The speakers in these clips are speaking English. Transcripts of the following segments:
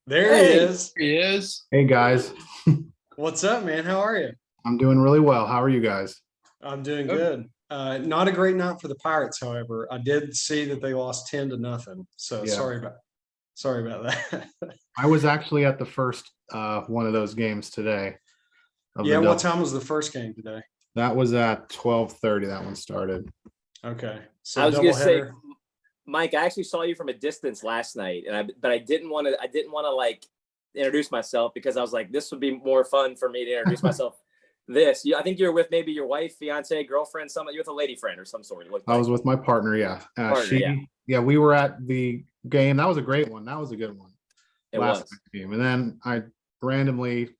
There he Hey, is. here he is. Hey guys, What's up, man? How are you? I'm doing really well. How are you guys? I'm doing Good. good. Not a great night for the Pirates, however. I did see that they lost 10-0. So Yeah, sorry about that. I was actually at the first one of those games today of the Yeah, what double. time was the first game today? That was at 12:30. That one started. Okay. I So was gonna say, doubleheader. Mike, I actually saw you from a distance last night, but I didn't want to. I didn't want to like introduce myself because I was like, this would be more fun for me to introduce myself. I think you're with maybe your wife, fiance, girlfriend, you're with a lady friend or some sort. It looked I like was with my partner. Yeah, partner. Yeah, we were at the game. That was a great one. That was a good one. it Last was. night's game, and then I randomly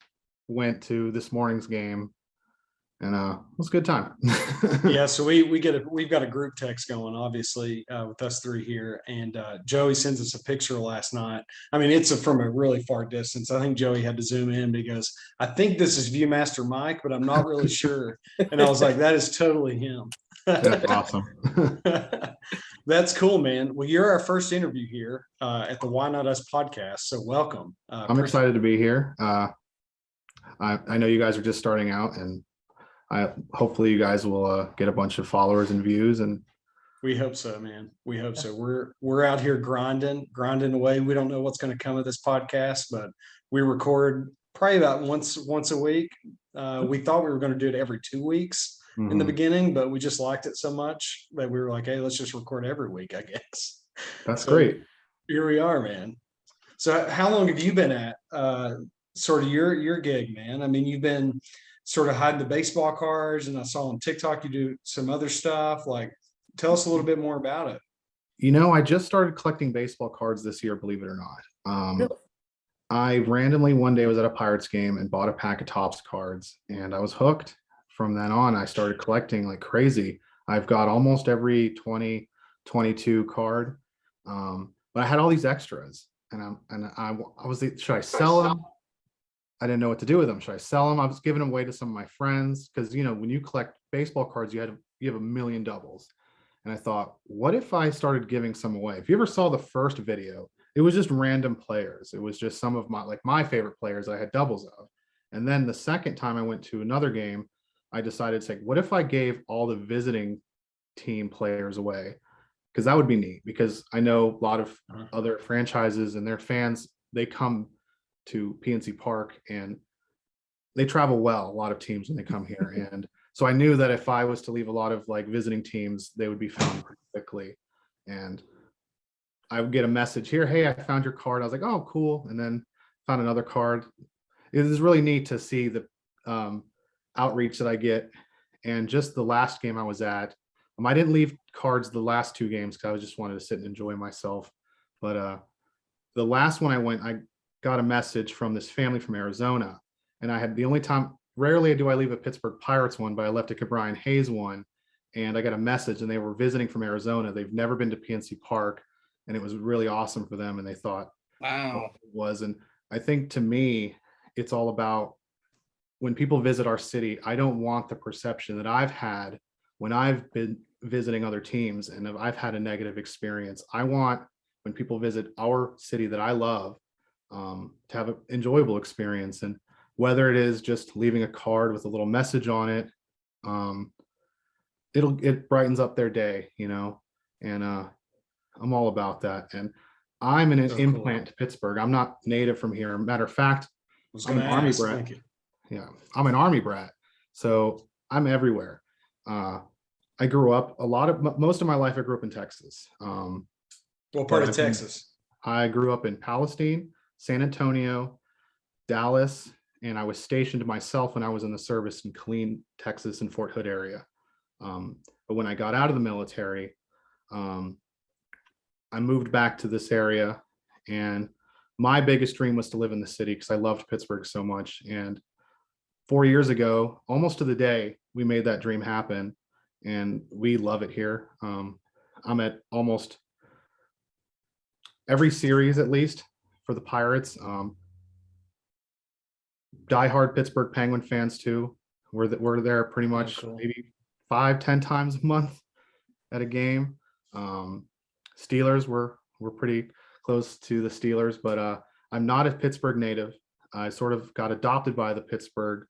went to this morning's game, and it was a good time. Yeah, so we've got a group text going, obviously, with us three here, and Joey sends us a picture last night. I mean, from a really far distance. I think Joey had to zoom in because I think this is Viewmaster Mike, but I'm not really sure. And I was like, that is totally him. That's awesome. That's cool, man. Well, you're our first interview here at the Why Not Us podcast, so welcome. I'm excited to be here. I know you guys are just starting out, and hopefully you guys will get a bunch of followers and views. And We hope so, man. We hope so. We're out here grinding away. We don't know what's going to come of this podcast, but we record probably about once a week. We thought we were going to do it every 2 weeks in the beginning, but we just liked it so much that we were like, hey, let's just record every week, I guess. That's So great. here we are, man. So how long have you been at sort of your gig, man? I mean, you've been sort of hiding the baseball cards, and I saw on TikTok you do some other stuff. Like, tell us a little bit more about it. I just started collecting baseball cards this year, believe it or not. Really? I randomly one day was at a Pirates game and bought a pack of Topps cards, and I was hooked. From then on, I started collecting like crazy. I've got almost every 2022 card. But I had all these extras, and I was, should I sell them? I didn't know what to do with them. Should I sell them? I was giving them away to some of my friends because when you collect baseball cards, you have a million doubles. And I thought, what if I started giving some away? If you ever saw the first video, it was just random players. It was just some of my favorite players I had doubles of. And then the second time I went to another game, I decided to say, what if I gave all the visiting team players away? Because that would be neat, because I know a lot of other franchises and their fans, they come to PNC Park and they travel well, a lot of teams when they come here. And so I knew that if I was to leave a lot of like visiting teams, they would be found pretty quickly. And I would get a message here, hey, I found your card. I was like, oh, cool. And then found another card. It was really neat to see the outreach that I get. And just the last game I was at, I didn't leave cards the last two games because I just wanted to sit and enjoy myself. But the last one I went, I got a message from this family from Arizona. And I had the only time, rarely do I leave a Pittsburgh Pirates one, but I left a Cabrian Hayes one. And I got a message, and they were visiting from Arizona. They've never been to PNC Park, and it was really awesome for them. And they thought, Wow. it was. And I think to me, it's all about when people visit our city, I don't want the perception that I've had when I've been visiting other teams and I've had a negative experience. I want when people visit our city that I love to have an enjoyable experience. And whether it is just leaving a card with a little message on it, it brightens up their day, and I'm all about that. And I'm an So implant cool. to Pittsburgh. I'm not native from here. Matter of fact, Was I'm going an to Army ask. brat. Thank you. Yeah, I'm an Army brat. So I'm everywhere. I grew up most of my life, I grew up in Texas. What part But of Texas? I grew up in Palestine, San Antonio, Dallas, and I was stationed myself when I was in the service in Killeen, Texas, and Fort Hood area. But when I got out of the military, I moved back to this area, and my biggest dream was to live in the city because I loved Pittsburgh so much. And 4 years ago, almost to the day, we made that dream happen, and we love it here. I'm at almost every series, at least for the Pirates. Diehard Pittsburgh Penguin fans too. We're there pretty much cool. maybe 5-10 times a month at a game. Steelers, we're pretty close to the Steelers, but I'm not a Pittsburgh native. I sort of got adopted by the Pittsburgh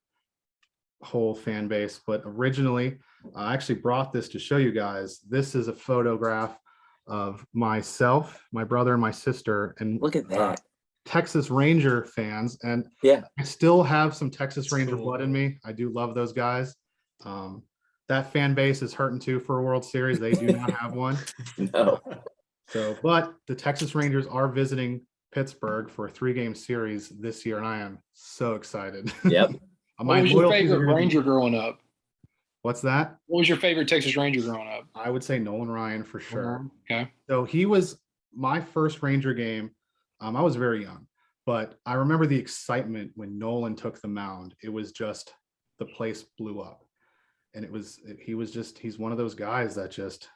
whole fan base, but originally I actually brought this to show you guys. This is a photograph of myself, my brother, and my sister, and Look at that. Texas Ranger fans. And Yeah. I still have some Texas Ranger Cool. blood in me. I do love those guys. That fan base is hurting too for a World Series. They do not have one. No. So, but the Texas Rangers are visiting Pittsburgh for a 3-game series this year, and I am so excited. Yep. What was your favorite Ranger growing up? What's that? What was your favorite Texas Ranger growing up? I would say Nolan Ryan for sure. Okay. So he was my first Ranger game. I was very young, but I remember the excitement when Nolan took the mound. It was just, the place blew up. And he's one of those guys that just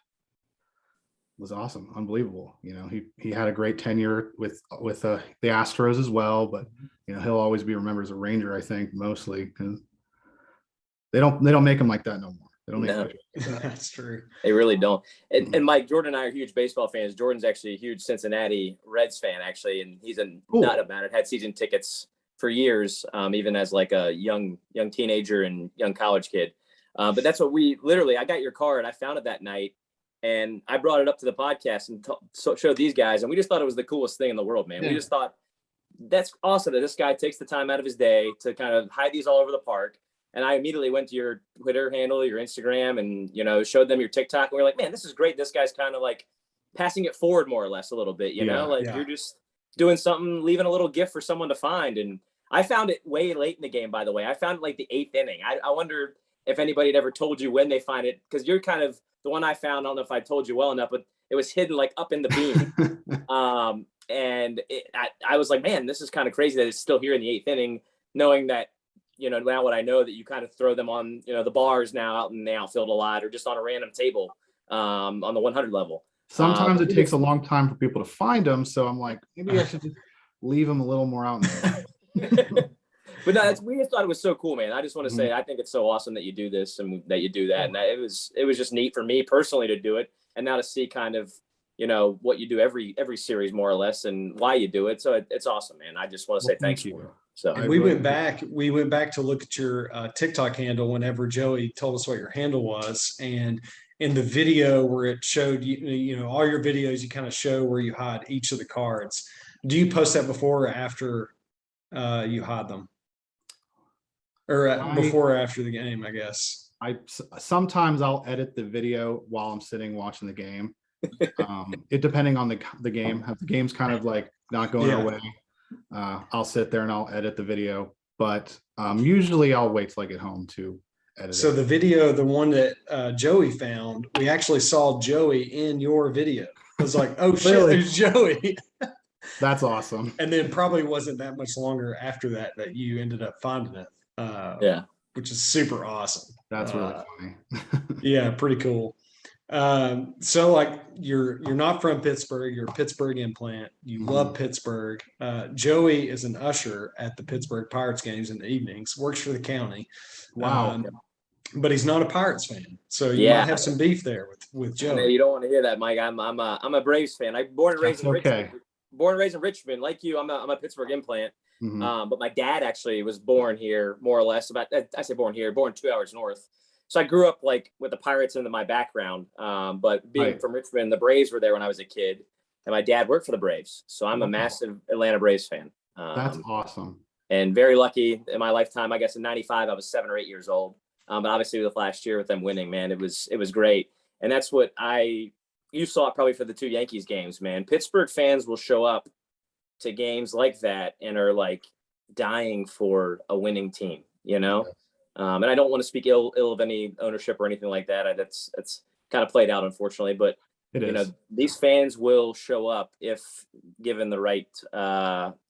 was awesome, unbelievable. You know, he had a great tenure with the Astros as well, but you know, he'll always be remembered as a Ranger, I think, mostly because they don't make him like that no more. They don't make No. him like that. That's true. They really don't. And Mike, Jordan and I are huge baseball fans. Jordan's actually a huge Cincinnati Reds fan, actually, and he's a nut about it. Had season tickets for years, even as like a young teenager and young college kid. But that's what I got your card. I found it that night, and I brought it up to the podcast and showed these guys, and we just thought it was the coolest thing in the world, man. Yeah. We just thought that's awesome that this guy takes the time out of his day to kind of hide these all over the park. And I immediately went to your Twitter handle, your Instagram, and, you know, showed them your TikTok. And we were like, man, this is great. This guy's kind of like passing it forward more or less a little bit, you know, like you're just doing something, leaving a little gift for someone to find. And I found it way late in the game, by the way. I found it like the 8th inning. I wonder if anybody had ever told you when they find it, because you're kind of the one I found. I don't know if I told you well enough, but it was hidden like up in the beam. And I was like, man, this is kind of crazy that it's still here in the 8th inning, knowing that, you know, now what I know that you kind of throw them on, you know, the bars now out in the outfield a lot, or just on a random table on the 100 level. Sometimes it takes a long time for people to find them. So I'm like, maybe I should just leave them a little more out there. But no, we just thought it was so cool, man. I just want to say, I think it's so awesome that you do this and that you do that. And it was just neat for me personally to do it. And now to see kind of, you know, what you do every series more or less and why you do it. So it's awesome, man. I just want to say thank you. So And we went back to look at your TikTok handle whenever Joey told us what your handle was. And in the video where it showed, you know, all your videos, you kind of show where you hide each of the cards. Do you post that before or after you hide them? Or before or after the game, I guess. Sometimes I'll edit the video while I'm sitting watching the game. It depending on the game. If the game's kind of like not going our way, I'll sit there and I'll edit the video. But usually I'll wait till I get home to edit So it. the video, the one that Joey found, we actually saw Joey in your video. It was like, oh shit, Really? there's Joey. That's awesome. And then probably wasn't that much longer after that you ended up finding it. Which is super awesome. That's really funny. Yeah, pretty cool. So like you're not from Pittsburgh, you're a Pittsburgh implant. You love Pittsburgh. Joey is an usher at the Pittsburgh Pirates games in the evenings, works for the county. Wow. But he's not a Pirates fan. So you might have some beef there with Joey. You don't want to hear that, Mike. I'm a Braves fan. I'm born and raised in Richmond. Born and raised in Richmond, like you. I'm a Pittsburgh implant. But my dad actually was born here, more or less. I say born here, born 2 hours north. So I grew up like with the Pirates into my background. But being from Richmond, the Braves were there when I was a kid, and my dad worked for the Braves. So I'm a massive Atlanta Braves fan. That's awesome. And very lucky in my lifetime. I guess in '95 I was 7 or 8 years old. But obviously with last year with them winning, man, it was great. And that's what you saw it probably for the 2 Yankees games, man. Pittsburgh fans will show up to games like that and are like dying for a winning team, you know? And I don't want to speak ill of any ownership or anything like that. That's kind of played out, unfortunately, but you know, these fans will show up if given the right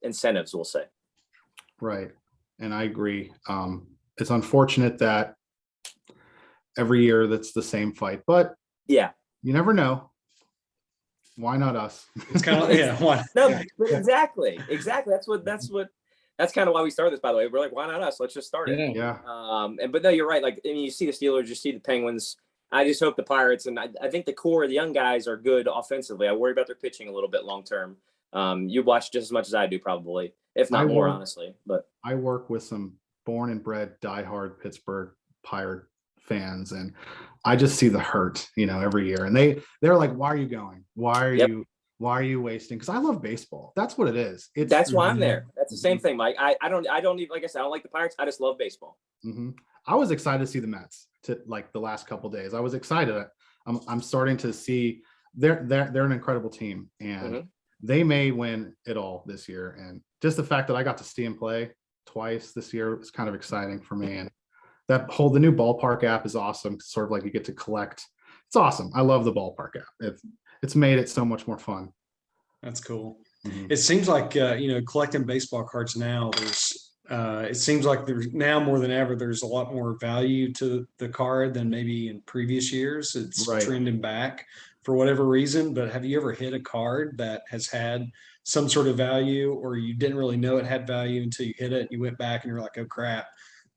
incentives, we'll say. Right. And I agree. It's unfortunate that every year that's the same fight, but you never know. Why not us? It's kind of why? No, but exactly. That's kind of why we started this, by the way. We're like, why not us? Let's just start it. But no, you're right. Like, I mean, you see the Steelers, you see the Penguins. I just hope the Pirates, and I think the core of the young guys are good offensively. I worry about their pitching a little bit long term. You watch just as much as I do, probably. if not more, work- honestly. But I work with some born and bred diehard Pittsburgh Pirate fans, and I just see the hurt, every year. And they're like, "Why are you going? Yep. Why are you wasting?" Because I love baseball. That's what it is. That's why I'm there. That's the same thing, Mike. I don't even, like I said, I don't like the Pirates. I just love baseball. Mhm. I was excited to see the Mets to like the last couple days. I was excited. I'm starting to see they're an incredible team, and they may win it all this year. And just the fact that I got to see them play twice this year was kind of exciting for me. And the new ballpark app is awesome. It's sort of like you get to collect. It's awesome. I love the ballpark app. It's made it so much more fun. That's cool. Mhm. It seems like collecting baseball cards now. It seems like there's now more than ever. There's a lot more value to the card than maybe in previous years. It's Right. trending back for whatever reason. But have you ever hit a card that has had some sort of value, or you didn't really know it had value until you hit it? And you went back and you're like, "Oh crap,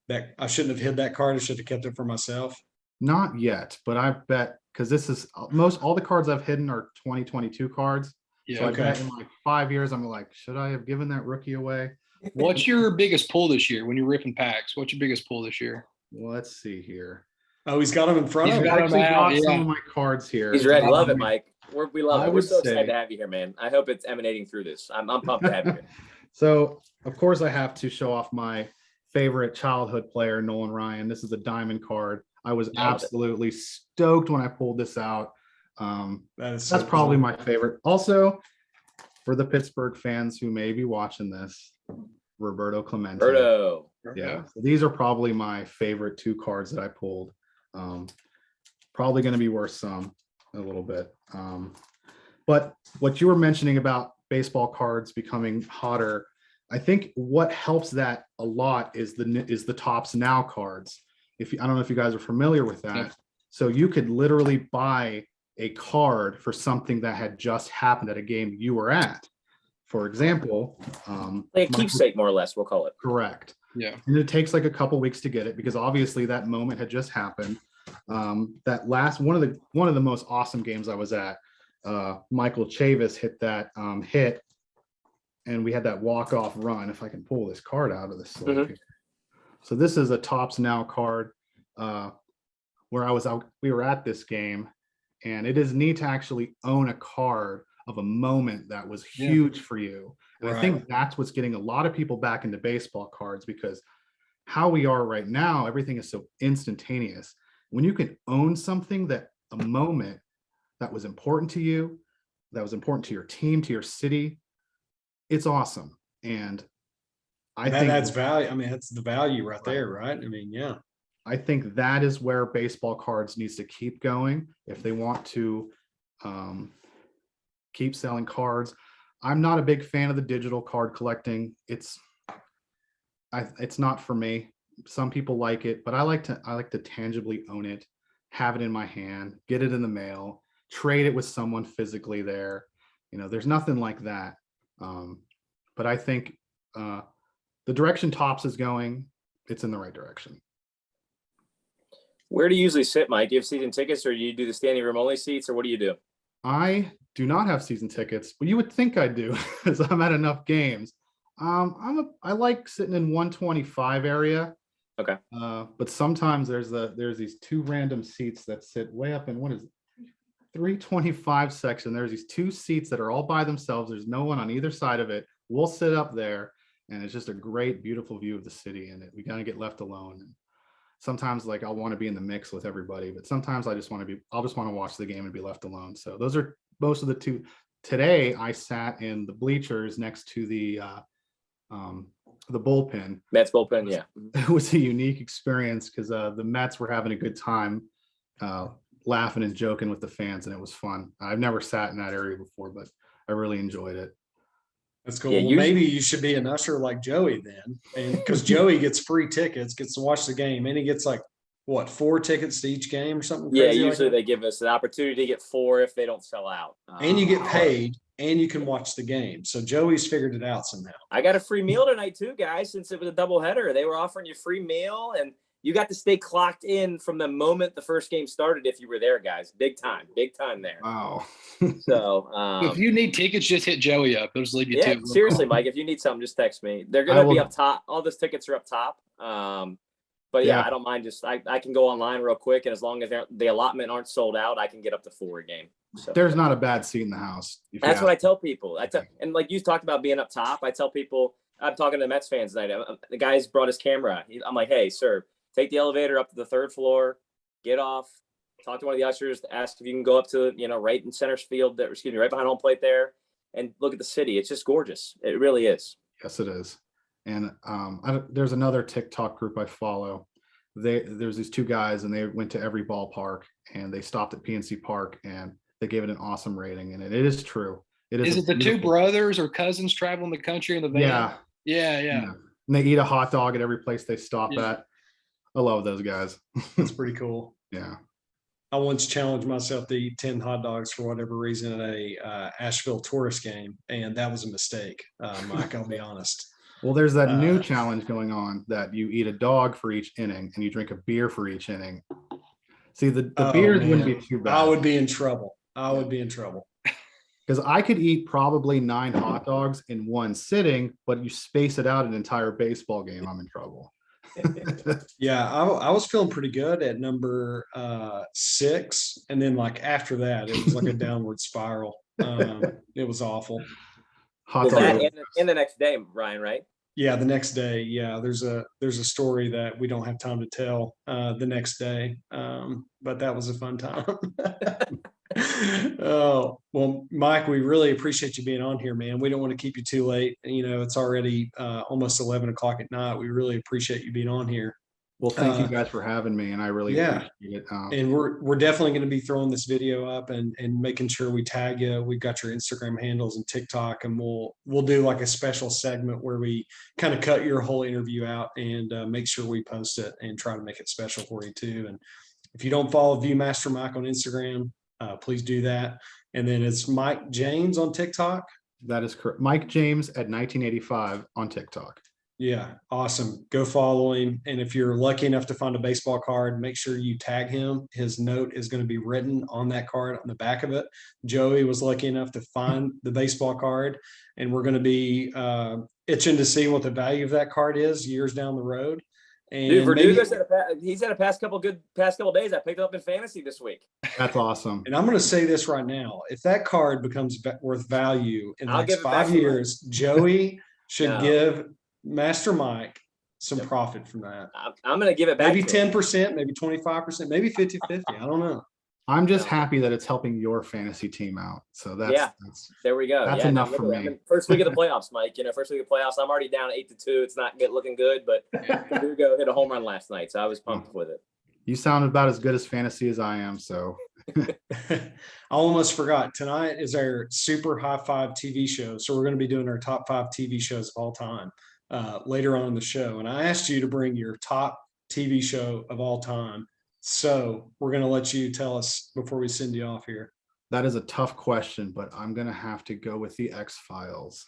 that I shouldn't have hit that card. I should have kept it for myself." Not yet, but I bet because this is all the cards I've hidden are 2022 cards. Yeah. So I Okay. bet in like 5 years, I'm like, should I have given that rookie away? What's your biggest pull this year when you're ripping packs? What's your biggest pull this year? Well, let's see here. Oh, he's got them in front He's of I him. got 'em actually out, got yeah. some of my cards here. He's ready. Love it, Mike. We love I it. We're would so excited say- to have you here, man. I hope it's emanating through this. I'm pumped to have you here. So, of course, I have to show off my favorite childhood player, Nolan Ryan. This is a diamond card. I was Love it. absolutely stoked when I pulled this out. That's That's probably my favorite. Also, for the Pittsburgh fans who may be watching this, Roberto Clemente. Berto. Yeah, so these are probably my favorite two cards that I pulled. Probably going to be worth some a little bit. But what you were mentioning about baseball cards becoming hotter, I think what helps that a lot is the Topps Now cards. I don't know if you guys are familiar with that. Yeah. So you could literally buy a card for something that had just happened at a game you were at. For example, Like a keepsake, more or less, we'll call it. correct. Yeah. And it takes like a couple weeks to get it because obviously that moment had just happened. That last one of the most awesome games I was at, Michael Chavis hit that hit, and we had that walk-off run. If I can pull this card out of this sleeve here. So this is a Topps Now card where we were at this game, and it is neat to actually own a card of a moment that was huge for you. And I think that's what's getting a lot of people back into baseball cards, because how we are right now, everything is so instantaneous. When you can own something a moment that was important to you, that was important to your team, to your city, it's awesome. And I think that's value. I mean, that's the value right there, right? I mean, yeah. I think that is where baseball cards needs to keep going if they want to keep selling cards. I'm not a big fan of the digital card collecting. It's not for me. Some people like it, but I like to tangibly own it, have it in my hand, get it in the mail, trade it with someone physically there. There's nothing like that. But I think the direction Topps is going, it's in the right direction. Where do you usually sit, Mike? Do you have season tickets, or do you do the standing room only seats, or what do you do? I do not have season tickets, but you would think I do because I'm at enough games. I like sitting in 125 area. Okay. But sometimes there's these two random seats that sit way up in, what is it, 325 section. There's these two seats that are all by themselves. There's no one on either side of it. We'll sit up there, and it's just a great, beautiful view of the city, and we kind of get left alone. And sometimes like I'll want to be in the mix with everybody, but sometimes I'll just want to watch the game and be left alone. So those are most of the two. Today I sat in the bleachers next to the bullpen. Mets bullpen, yeah. It was a unique experience because the Mets were having a good time laughing and joking with the fans, and it was fun. I've never sat in that area before, but I really enjoyed it. That's cool. Yeah, Well, maybe you should be an usher like Joey then, and because Joey gets free tickets, gets to watch the game, and he gets like 4 tickets to each game or something. Yeah, crazy usually like that? they give us an opportunity to get 4 if they don't sell out. And you get paid, and you can watch the game. So Joey's figured it out somehow. I got a free meal tonight too, guys. Since it was a doubleheader, they were offering you free meal, and you got to stay clocked in from the moment the first game started if you were there, guys. Big time there. Wow. So If you need tickets, just hit Joey up. He'll just leave you yeah, two. seriously, Mike, if you need something, just text me. They're gonna be up top. All those tickets are up top. But yeah, I don't mind. Just I can go online real quick, and as long as the allotment aren't sold out, I can get up to 4 a game. So There's not a bad seat in the house. that's what I tell people. And like you talked about being up top, I tell people. I'm talking to the Mets fans tonight. The guy's brought his camera. I'm like, hey, sir, take the elevator up to the 3rd floor, get off, talk to one of the ushers, ask if you can go up to, right in center field, right behind home plate there, and look at the city. It's just gorgeous. It really is. Yes, it is. And there's another TikTok group I follow. There's these 2 guys, and they went to every ballpark, and they stopped at PNC Park, and they gave it an awesome rating. And it is true. Is it the 2 brothers or cousins traveling the country in the van? Yeah. And they eat a hot dog at every place they stop at. I love those guys. That's pretty cool. Yeah. I once challenged myself to eat 10 hot dogs for whatever reason at a Asheville tourist game, and that was a mistake, Mike, I'll be honest. Well, there's that new challenge going on that you eat a dog for each inning and you drink a beer for each inning. See, the beers wouldn't be too bad. I would be in trouble. Because I could eat probably 9 hot dogs in one sitting, but you space it out an entire baseball game, I'm in trouble. Yeah, I was feeling pretty good at number 6, and then like after that, it was like a downward spiral. It was awful. Hot dog. In the next day, Ryan, right? Yeah, the next day. Yeah, there's a story that we don't have time to tell the next day, but that was a fun time. Oh, well, Mike, we really appreciate you being on here, man. We don't want to keep you too late. It's already almost 11 o'clock at night. We really appreciate you being on here. Well, thank you guys for having me, and I really appreciate it. And we're definitely going to be throwing this video up and making sure we tag you. We've got your Instagram handles and TikTok, and we'll do like a special segment where we kind of cut your whole interview out and make sure we post it and try to make it special for you too. And if you don't follow Viewmaster Mike on Instagram, please do that. And then it's Mike James on TikTok. That is correct. Mike James at 1985 on TikTok. Yeah, awesome. Go follow him. And if you're lucky enough to find a baseball card, make sure you tag him. His note is going to be written on that card on the back of it. Joey was lucky enough to find the baseball card, and we're going to be itching to see what the value of that card is years down the road. And dude, Verdugo's he's had a past couple days. I picked it up in fantasy this week. That's awesome. And I'm going to say this right now: if that card becomes worth value in the next 5 years, Joey should give Master Mike some profit from that. I'm going to give it back. Maybe 10%, maybe 25%, maybe 50-50. I don't know. I'm just happy that it's helping your fantasy team out. So that's there we go. That's enough for me. First week of the playoffs, Mike. First week of playoffs. I'm already down 8-2. It's not looking good, but Verdugo hit a home run last night, so I was pumped with it. You sound about as good as fantasy as I am. So I almost forgot. Tonight is our Super High Five TV show. So we're going to be doing our top 5 TV shows of all time later on in the show. And I asked you to bring your top TV show of all time. So we're going to let you tell us before we send you off here. That is a tough question, but I'm going to have to go with the X-Files.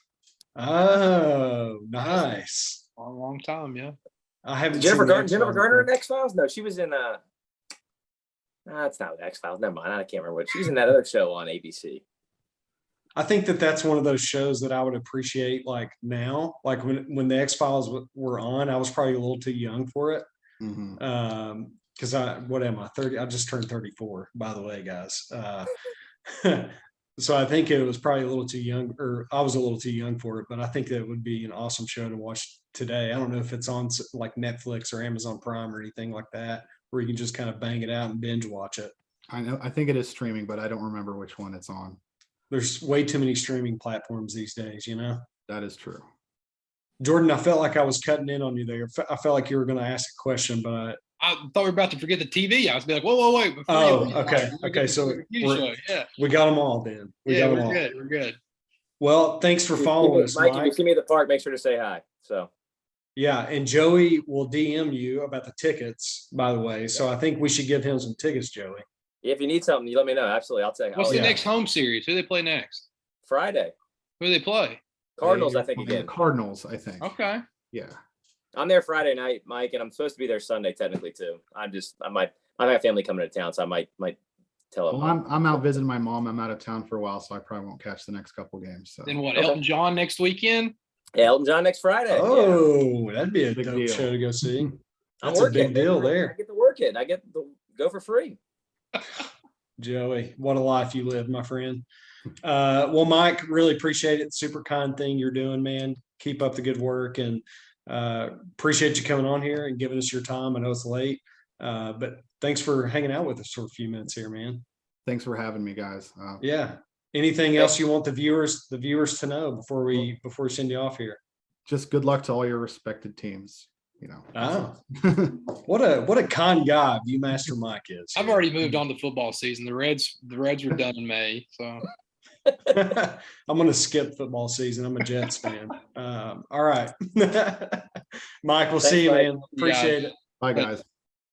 Oh, nice. A long time, yeah. I haven't Jennifer Garner in X-Files? No, she was in it's not X-Files. Never mind. I can't remember what. She's in that other show on ABC. I think that's one of those shows that I would appreciate like now. Like when the X-Files were on, I was probably a little too young for it. Mm-hmm. Because what am I, 30? I just turned 34, by the way, guys. So I think it was probably a little too young, or I was a little too young for it, but I think that would be an awesome show to watch today. I don't know if it's on like Netflix or Amazon Prime or anything like that, where you can just kind of bang it out and binge watch it. I think it is streaming, but I don't remember which one it's on. There's way too many streaming platforms these days, That is true. Jordan, I felt like I was cutting in on you there. I felt like you were going to ask a question, but I thought we were about to forget the TV. I was like, whoa, wait. Okay. So we got them all then. We're good. Well, thanks for following us, Mike. If Mike. you see me at the park, make sure to say hi. So. Yeah, and Joey will DM you about the tickets, by the way. So I think we should give him some tickets, Joey. If you need something, you let me know. Absolutely, I'll take. What's the next home series? Who do they play next? Friday. Who do they play? Cardinals, I think again. The Cardinals, I think. Okay. Yeah. I'm there Friday night, Mike, and I'm supposed to be there Sunday technically too. I have family coming to town, so I might tell them. Well, I'm out visiting my mom. I'm out of town for a while, so I probably won't catch the next couple games. So Then what? Okay. Elton John next weekend? Yeah, Elton John next Friday. Oh, that'd be a Big dope deal. show to go see. I'm That's a working. big deal I there. get to work it. I get to go for free. Joey, what a life you live, my friend. Well, Mike, really appreciate it. Super kind thing you're doing, man. Keep up the good work, and appreciate you coming on here and giving us your time. I know it's late, but thanks for hanging out with us for a few minutes here, man. Thanks for having me, guys. Yeah. Anything else you want the viewers to know before we send you off here? Just good luck to all your respected teams. You know. Oh, what a kind guy Viewmaster Mike is. I've already moved on to football season. The Reds were done in May, so I'm going to skip football season. I'm a Jets fan. All right. Mike, we'll see you, Mike. man. Appreciate it. Bye, guys.